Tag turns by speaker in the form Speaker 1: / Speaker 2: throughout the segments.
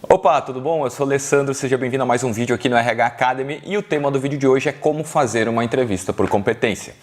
Speaker 1: Opa, tudo bom? Eu sou o Alessandro, seja bem-vindo a mais um vídeo aqui no RH Academy e o tema do vídeo de hoje é como fazer uma entrevista por competência.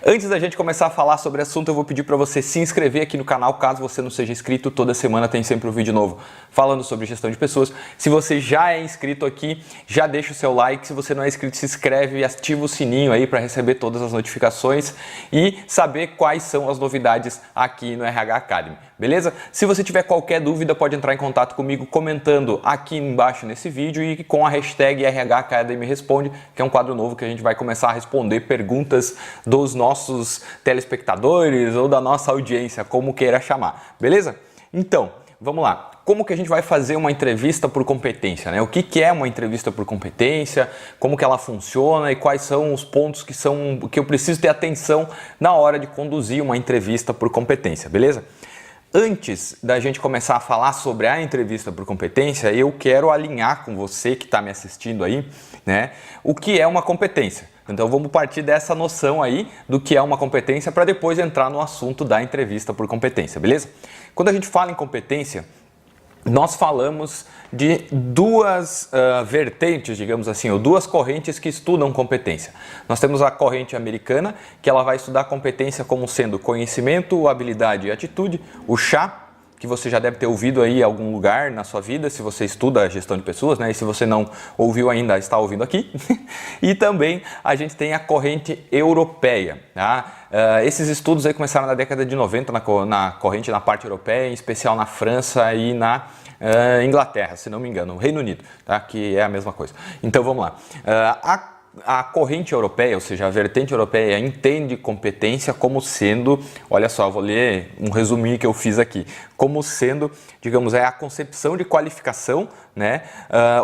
Speaker 1: Antes da gente começar a falar sobre o assunto, eu vou pedir para você se inscrever aqui no canal, caso você não seja inscrito. Toda semana tem sempre um vídeo novo falando sobre gestão de pessoas. Se você já é inscrito aqui, já deixa o seu like. Se você não é inscrito, se inscreve e ativa o sininho aí para receber todas as notificações e saber quais são as novidades aqui no RH Academy, beleza? Se você tiver qualquer dúvida, pode entrar em contato comigo comentando aqui embaixo nesse vídeo e com a hashtag RH Academy Responde, que é um quadro novo que a gente vai começar a responder perguntas dos nossos telespectadores ou da nossa audiência, como queira chamar, beleza? Então, vamos lá. Como que a gente vai fazer uma entrevista por competência, né? O que é uma entrevista por competência, como que ela funciona e quais são os pontos que eu preciso ter atenção na hora de conduzir uma entrevista por competência, beleza? Antes da gente começar a falar sobre a entrevista por competência, eu quero alinhar com você que está me assistindo aí, né, o que é uma competência. Então vamos partir dessa noção aí do que é uma competência para depois entrar no assunto da entrevista por competência, beleza? Quando a gente fala em competência, nós falamos de duas vertentes, digamos assim, ou duas correntes que estudam competência. Nós temos a corrente americana, que ela vai estudar competência como sendo conhecimento, habilidade e atitude, o CHA, que você já deve ter ouvido aí em algum lugar na sua vida, se você estuda gestão de pessoas, né? E se você não ouviu ainda, está ouvindo aqui. E também a gente tem a corrente europeia, tá? Esses estudos aí começaram na década de 90 na corrente na parte europeia, em especial na França e na Inglaterra, se não me engano, Reino Unido, tá? Que é a mesma coisa. Então vamos lá. A corrente europeia, ou seja, a vertente europeia, entende competência como sendo, olha só, vou ler um resuminho que eu fiz aqui, como sendo, digamos, a concepção de qualificação, né?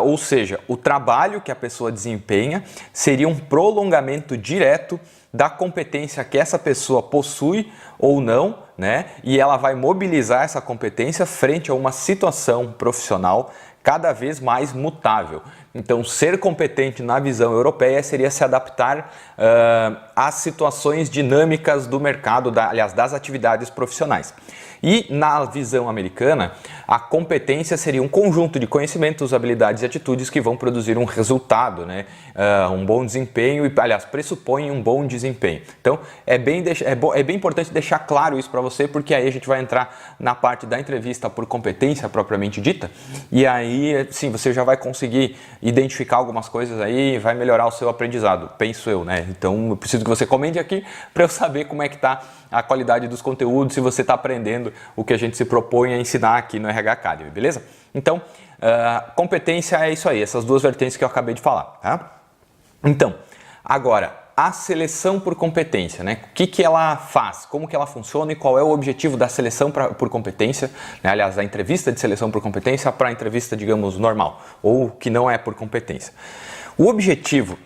Speaker 1: Ou seja, o trabalho que a pessoa desempenha seria um prolongamento direto da competência que essa pessoa possui ou não, né? E ela vai mobilizar essa competência frente a uma situação profissional cada vez mais mutável. Então, ser competente na visão europeia seria se adaptar às situações dinâmicas do mercado, aliás, das atividades profissionais. E na visão americana, a competência seria um conjunto de conhecimentos, habilidades e atitudes que vão produzir um resultado, né? Um bom desempenho e, aliás, pressupõem um bom desempenho. Então, é bem importante deixar claro isso para você, porque aí a gente vai entrar na parte da entrevista por competência propriamente dita, e aí, sim, você já vai conseguir identificar algumas coisas aí e vai melhorar o seu aprendizado, penso eu, né? Então, eu preciso que você comente aqui para eu saber como é que está a qualidade dos conteúdos, se você está aprendendo o que a gente se propõe a ensinar aqui no RH Academy, beleza? Então, competência é isso aí, essas duas vertentes que eu acabei de falar, tá? Então, agora, a seleção por competência, né? O que ela faz, como que ela funciona e qual é o objetivo da seleção por competência, né? Aliás, da entrevista de seleção por competência para a entrevista, digamos, normal, ou que não é por competência. O objetivo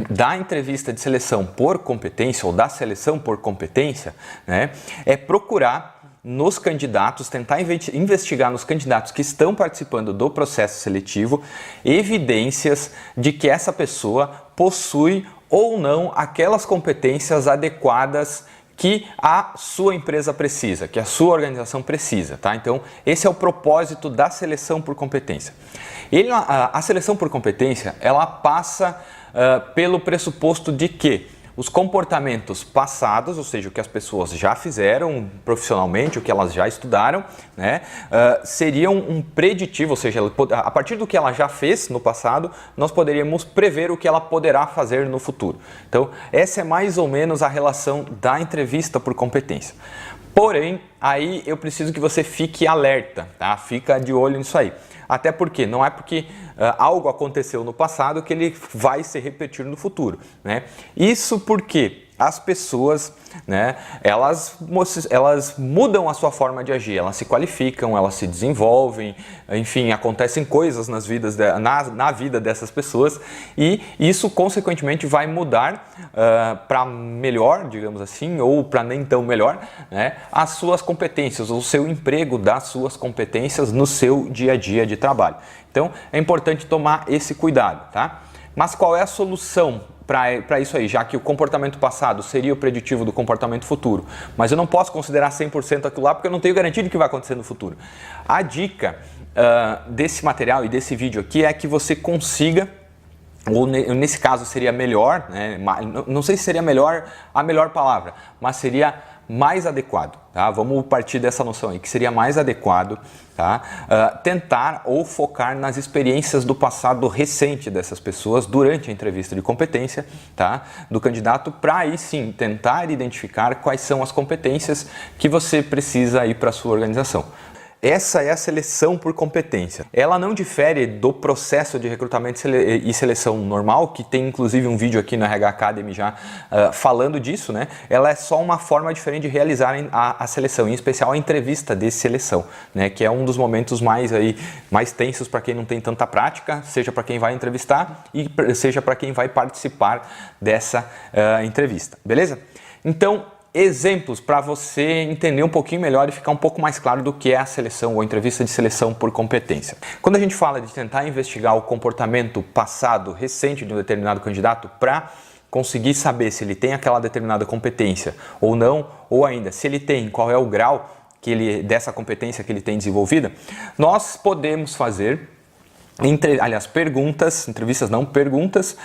Speaker 1: da entrevista de seleção por competência ou da seleção por competência, né, é procurar nos candidatos, tentar investigar nos candidatos que estão participando do processo seletivo evidências de que essa pessoa possui ou não aquelas competências adequadas que a sua empresa precisa, que a sua organização precisa, tá? Então, esse é o propósito da seleção por competência. A seleção por competência, ela passa pelo pressuposto de que os comportamentos passados, ou seja, o que as pessoas já fizeram profissionalmente, o que elas já estudaram, né, seriam um preditivo, ou seja, a partir do que ela já fez no passado, nós poderíamos prever o que ela poderá fazer no futuro. Então, essa é mais ou menos a relação da entrevista por competência. Porém, aí eu preciso que você fique alerta, tá? Fica de olho nisso aí. Até porque não é porque algo aconteceu no passado que ele vai se repetir no futuro, né? Isso porque as pessoas, né, elas mudam a sua forma de agir, elas se qualificam, elas se desenvolvem, enfim, acontecem coisas na vida dessas pessoas e isso consequentemente vai mudar para melhor, digamos assim, ou para nem tão melhor, né, as suas competências, o seu emprego das suas competências no seu dia a dia de trabalho. Então é importante tomar esse cuidado, tá? Mas qual é a solução para isso aí, já que o comportamento passado seria o preditivo do comportamento futuro, mas eu não posso considerar 100% aquilo lá porque eu não tenho garantia de que vai acontecer no futuro. A dica desse material e desse vídeo aqui é que você consiga, ou nesse caso seria melhor, né? Não sei se seria melhor a melhor palavra, mas seria mais adequado, tá? Vamos partir dessa noção aí, que seria mais adequado, tá? Tentar ou focar nas experiências do passado recente dessas pessoas durante a entrevista de competência, tá? Do candidato, para aí sim tentar identificar quais são as competências que você precisa aí para a sua organização. Essa é a seleção por competência. Ela não difere do processo de recrutamento e seleção normal, que tem inclusive um vídeo aqui no RH Academy já falando disso, né? Ela é só uma forma diferente de realizar a seleção, em especial a entrevista de seleção, né? Que é um dos momentos mais tensos para quem não tem tanta prática, seja para quem vai entrevistar e seja para quem vai participar dessa entrevista, beleza? Então, exemplos para você entender um pouquinho melhor e ficar um pouco mais claro do que é a seleção ou entrevista de seleção por competência. Quando a gente fala de tentar investigar o comportamento passado recente de um determinado candidato para conseguir saber se ele tem aquela determinada competência ou não, ou ainda se ele tem, qual é o grau dessa competência que ele tem desenvolvida, nós podemos fazer entrevistas não, perguntas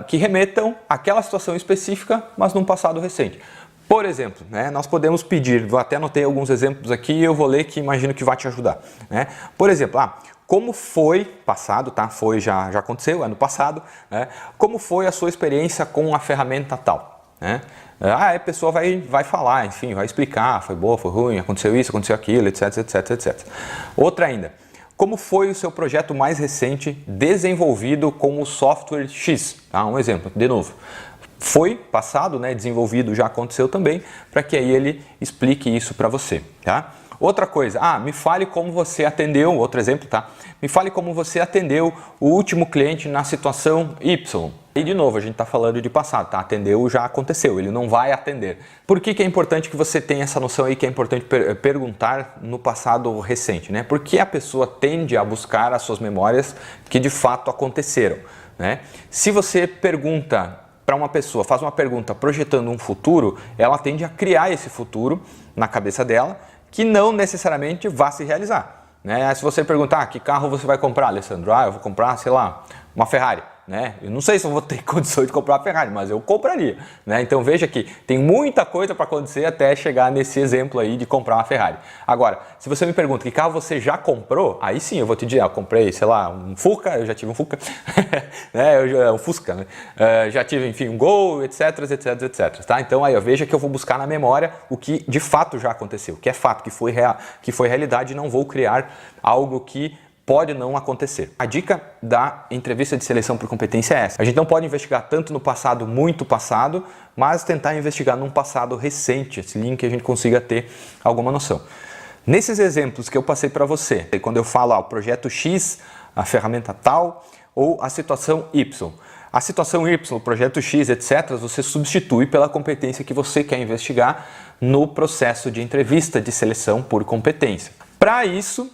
Speaker 1: que remetam àquela situação específica, mas num passado recente. Por exemplo, né, nós podemos pedir, até anotei alguns exemplos aqui e eu vou ler que imagino que vai te ajudar, né? Por exemplo, como foi passado, tá? Já aconteceu, ano passado, né? Como foi a sua experiência com a ferramenta tal, né? A pessoa vai falar, enfim, vai explicar, foi boa, foi ruim, aconteceu isso, aconteceu aquilo, etc, etc, etc. Outra ainda, como foi o seu projeto mais recente desenvolvido com o software X? Tá? Um exemplo, de novo. Foi passado, né, desenvolvido, já aconteceu também, para que aí ele explique isso para você, tá? Outra coisa, me fale como você atendeu, outro exemplo, tá? Me fale como você atendeu o último cliente na situação Y. E de novo, a gente está falando de passado, tá? Atendeu, já aconteceu, ele não vai atender. Por que é importante que você tenha essa noção aí, que é importante perguntar no passado recente, né? Porque a pessoa tende a buscar as suas memórias que de fato aconteceram, né? Se você pergunta para uma pessoa, faz uma pergunta projetando um futuro, ela tende a criar esse futuro na cabeça dela, que não necessariamente vai se realizar, né? Se você perguntar que carro você vai comprar, Alessandro, eu vou comprar, sei lá, uma Ferrari, né? Eu não sei se eu vou ter condições de comprar uma Ferrari, mas eu compraria, né? Então veja que tem muita coisa para acontecer até chegar nesse exemplo aí de comprar uma Ferrari. Agora, se você me pergunta que carro você já comprou, aí sim eu vou te dizer, eu comprei, sei lá, um Fuca, eu já tive um Fuca, né? Um Fusca, né? Já tive, enfim, um Gol, etc, etc, etc, tá? Então aí, veja que eu vou buscar na memória o que de fato já aconteceu, que é fato, que foi realidade, e não vou criar algo que pode não acontecer. A dica da entrevista de seleção por competência é essa. A gente não pode investigar tanto no passado, muito passado, mas tentar investigar num passado recente, assim, que a gente consiga ter alguma noção. Nesses exemplos que eu passei para você, quando eu falo o projeto X, a ferramenta tal, ou a situação Y. A situação Y, o projeto X, etc., você substitui pela competência que você quer investigar no processo de entrevista de seleção por competência. Para isso,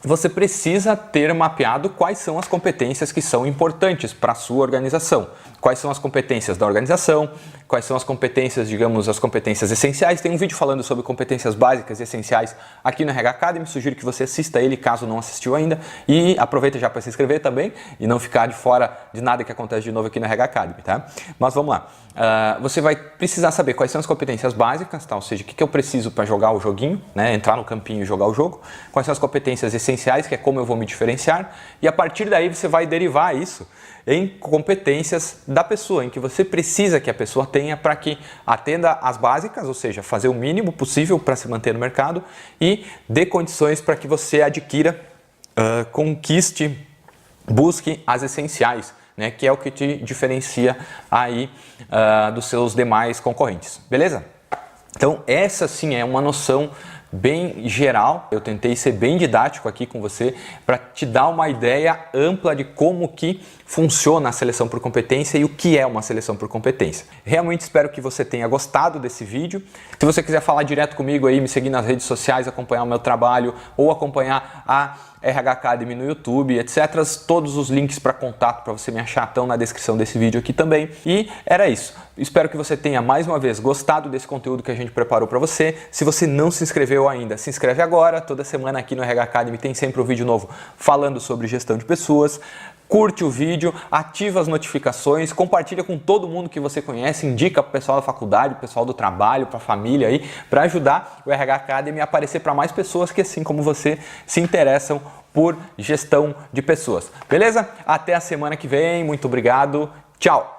Speaker 1: você precisa ter mapeado quais são as competências que são importantes para a sua organização. Quais são as competências da organização, quais são as competências, digamos, as competências essenciais. Tem um vídeo falando sobre competências básicas e essenciais aqui no RH Academy, sugiro que você assista ele caso não assistiu ainda e aproveita já para se inscrever também e não ficar de fora de nada que acontece de novo aqui no RH Academy, tá? Mas vamos lá. Você vai precisar saber quais são as competências básicas, tá? Ou seja, o que eu preciso para jogar o joguinho, né? Entrar no campinho e jogar o jogo. Quais são as competências essenciais, que é como eu vou me diferenciar. E a partir daí você vai derivar isso em competências da pessoa, em que você precisa que a pessoa tenha para que atenda às básicas, ou seja, fazer o mínimo possível para se manter no mercado e dê condições para que você adquira, conquiste, busque as essenciais, né, que é o que te diferencia aí dos seus demais concorrentes, beleza? Então essa sim é uma noção bem geral, eu tentei ser bem didático aqui com você para te dar uma ideia ampla de como que funciona a seleção por competência e o que é uma seleção por competência. Realmente espero que você tenha gostado desse vídeo. Se você quiser falar direto comigo aí, me seguir nas redes sociais, acompanhar o meu trabalho ou acompanhar a RH Academy no YouTube, etc. Todos os links para contato para você me achar estão na descrição desse vídeo aqui também. E era isso. Espero que você tenha mais uma vez gostado desse conteúdo que a gente preparou para você. Se você não se inscreveu inscreveu ainda, se inscreve agora. Toda semana aqui no RH Academy tem sempre um vídeo novo falando sobre gestão de pessoas. Curte o vídeo, ativa as notificações, compartilha com todo mundo que você conhece, indica para o pessoal da faculdade, para o pessoal do trabalho, para a família aí, para ajudar o RH Academy a aparecer para mais pessoas que, assim como você, se interessam por gestão de pessoas. Beleza? Até a semana que vem, muito obrigado, tchau!